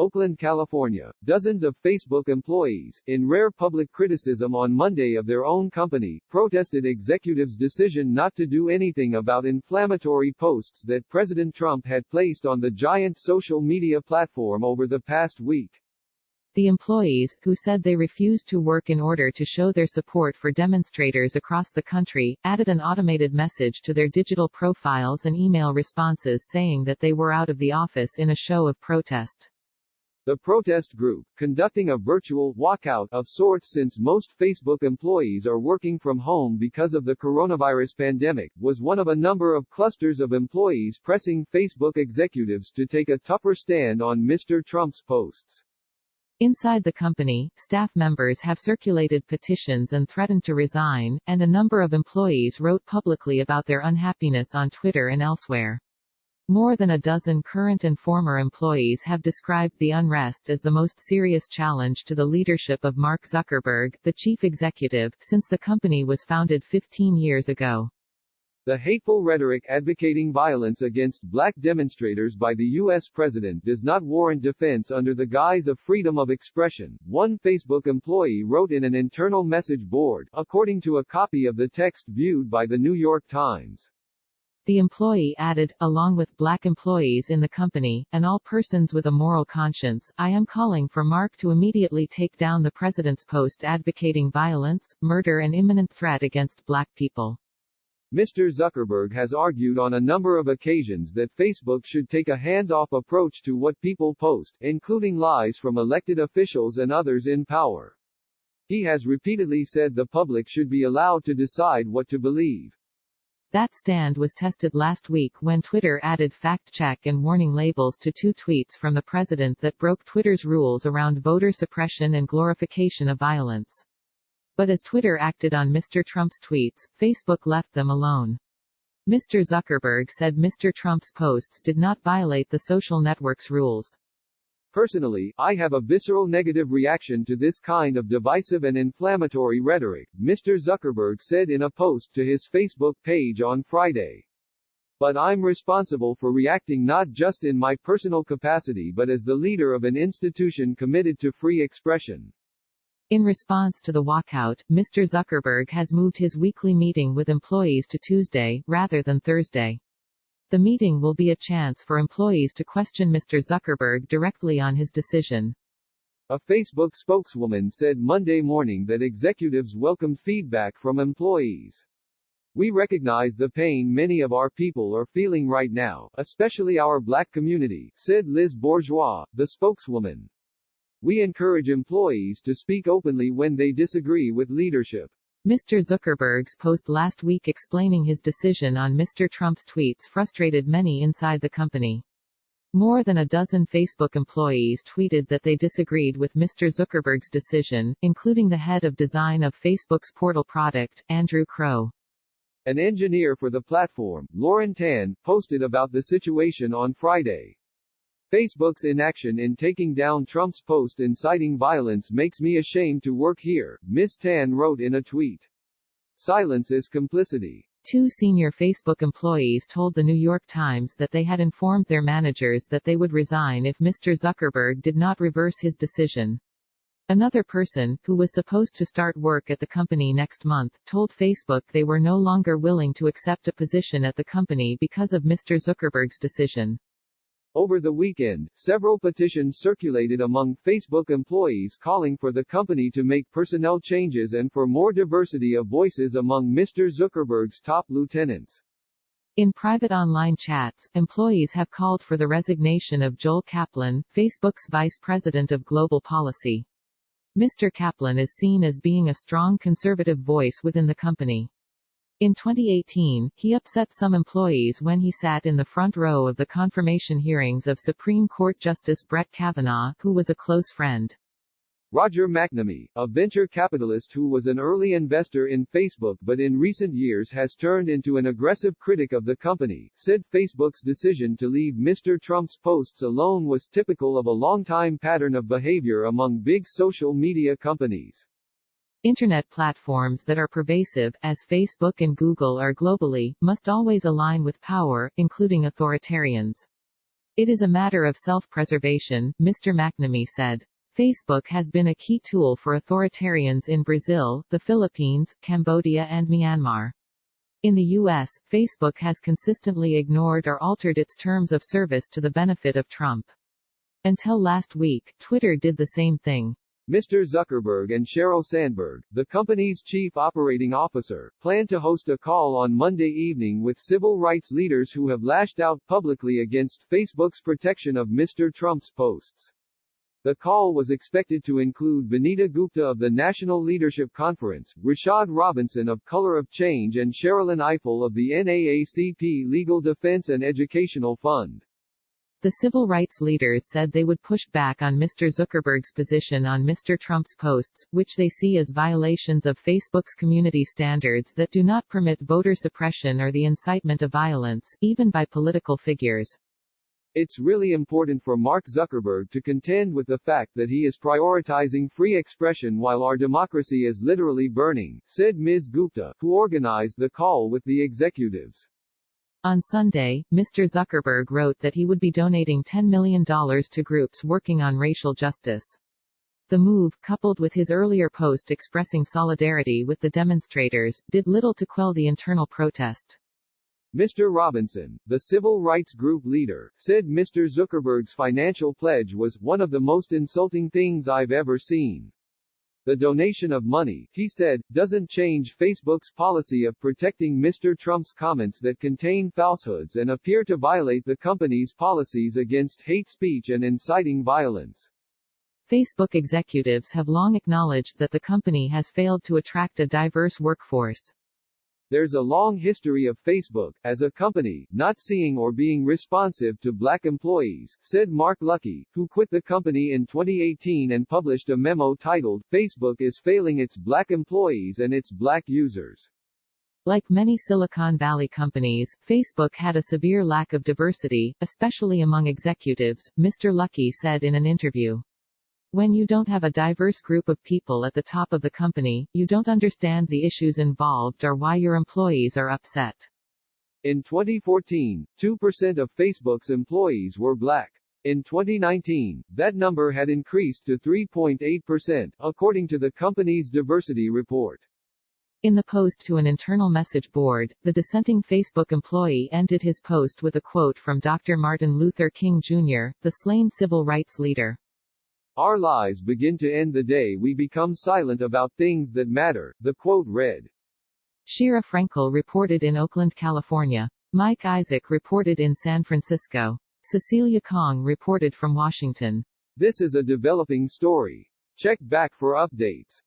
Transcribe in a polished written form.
Oakland, California. Dozens of Facebook employees, in rare public criticism on Monday of their own company, protested executives' decision not to do anything about inflammatory posts that President Trump had placed on the giant social media platform over the past week. The employees, who said they refused to work in order to show their support for demonstrators across the country, added an automated message to their digital profiles and email responses saying that they were out of the office in a show of protest. The protest group, conducting a virtual walkout of sorts since most Facebook employees are working from home because of the coronavirus pandemic, was one of a number of clusters of employees pressing Facebook executives to take a tougher stand on Mr. Trump's posts. Inside the company, staff members have circulated petitions and threatened to resign, and a number of employees wrote publicly about their unhappiness on Twitter and elsewhere. More than a dozen current and former employees have described the unrest as the most serious challenge to the leadership of Mark Zuckerberg, the chief executive, since the company was founded 15 years ago. The hateful rhetoric advocating violence against black demonstrators by the U.S. president does not warrant defense under the guise of freedom of expression, one Facebook employee wrote in an internal message board, according to a copy of the text viewed by the New York Times. The employee added, along with black employees in the company, and all persons with a moral conscience, I am calling for Mark to immediately take down the president's post advocating violence, murder and imminent threat against black people. Mr. Zuckerberg has argued on a number of occasions that Facebook should take a hands-off approach to what people post, including lies from elected officials and others in power. He has repeatedly said the public should be allowed to decide what to believe. That stand was tested last week when Twitter added fact-check and warning labels to two tweets from the president that broke Twitter's rules around voter suppression and glorification of violence. But as Twitter acted on Mr. Trump's tweets, Facebook left them alone. Mr. Zuckerberg said Mr. Trump's posts did not violate the social network's rules. Personally, I have a visceral negative reaction to this kind of divisive and inflammatory rhetoric, Mr. Zuckerberg said in a post to his Facebook page on Friday. But I'm responsible for reacting not just in my personal capacity but as the leader of an institution committed to free expression. In response to the walkout, Mr. Zuckerberg has moved his weekly meeting with employees to Tuesday, rather than Thursday. The meeting will be a chance for employees to question Mr. Zuckerberg directly on his decision. A Facebook spokeswoman said Monday morning that executives welcomed feedback from employees. We recognize the pain many of our people are feeling right now, especially our black community, said Liz Bourgeois, the spokeswoman. We encourage employees to speak openly when they disagree with leadership. Mr. Zuckerberg's post last week explaining his decision on Mr. Trump's tweets frustrated many inside the company. More than a dozen Facebook employees tweeted that they disagreed with Mr. Zuckerberg's decision, including the head of design of Facebook's portal product, Andrew Crow. An engineer for the platform, Lauren Tan, posted about the situation on Friday. Facebook's inaction in taking down Trump's post inciting violence makes me ashamed to work here, Ms. Tan wrote in a tweet. Silence is complicity. Two senior Facebook employees told the New York Times that they had informed their managers that they would resign if Mr. Zuckerberg did not reverse his decision. Another person, who was supposed to start work at the company next month, told Facebook they were no longer willing to accept a position at the company because of Mr. Zuckerberg's decision. Over the weekend, several petitions circulated among Facebook employees calling for the company to make personnel changes and for more diversity of voices among Mr. Zuckerberg's top lieutenants. In private online chats, employees have called for the resignation of Joel Kaplan, Facebook's vice president of global policy. Mr. Kaplan is seen as being a strong conservative voice within the company. In 2018, he upset some employees when he sat in the front row of the confirmation hearings of Supreme Court Justice Brett Kavanaugh, who was a close friend. Roger McNamee, a venture capitalist who was an early investor in Facebook but in recent years has turned into an aggressive critic of the company, said Facebook's decision to leave Mr. Trump's posts alone was typical of a long-time pattern of behavior among big social media companies. Internet platforms that are pervasive, as Facebook and Google are globally, must always align with power, including authoritarians. It is a matter of self-preservation, Mr. McNamee said. Facebook has been a key tool for authoritarians in Brazil, the Philippines, Cambodia and Myanmar. In the U.S., Facebook has consistently ignored or altered its terms of service to the benefit of Trump. Until last week, Twitter did the same thing. Mr. Zuckerberg and Sheryl Sandberg, the company's chief operating officer, plan to host a call on Monday evening with civil rights leaders who have lashed out publicly against Facebook's protection of Mr. Trump's posts. The call was expected to include Benita Gupta of the National Leadership Conference, Rashad Robinson of Color of Change and Sherilyn Ifill of the NAACP Legal Defense and Educational Fund. The civil rights leaders said they would push back on Mr. Zuckerberg's position on Mr. Trump's posts, which they see as violations of Facebook's community standards that do not permit voter suppression or the incitement of violence, even by political figures. It's really important for Mark Zuckerberg to contend with the fact that he is prioritizing free expression while our democracy is literally burning, said Ms. Gupta, who organized the call with the executives. On Sunday, Mr. Zuckerberg wrote that he would be donating $10 million to groups working on racial justice. The move, coupled with his earlier post expressing solidarity with the demonstrators, did little to quell the internal protest. Mr. Robinson, the civil rights group leader, said Mr. Zuckerberg's financial pledge was one of the most insulting things I've ever seen. The donation of money, he said, doesn't change Facebook's policy of protecting Mr. Trump's comments that contain falsehoods and appear to violate the company's policies against hate speech and inciting violence. Facebook executives have long acknowledged that the company has failed to attract a diverse workforce. There's a long history of Facebook, as a company, not seeing or being responsive to black employees, said Mark Luckey, who quit the company in 2018 and published a memo titled, Facebook is failing its black employees and its black users. Like many Silicon Valley companies, Facebook had a severe lack of diversity, especially among executives, Mr. Luckey said in an interview. When you don't have a diverse group of people at the top of the company, you don't understand the issues involved or why your employees are upset. In 2014, 2% of Facebook's employees were black. In 2019, that number had increased to 3.8%, according to the company's diversity report. In the post to an internal message board, the dissenting Facebook employee ended his post with a quote from Dr. Martin Luther King Jr., the slain civil rights leader. Our lives begin to end the day we become silent about things that matter, the quote read. Shira Frankel reported in Oakland, California. Mike Isaac reported in San Francisco. Cecilia Kong reported from Washington. This is a developing story. Check back for updates.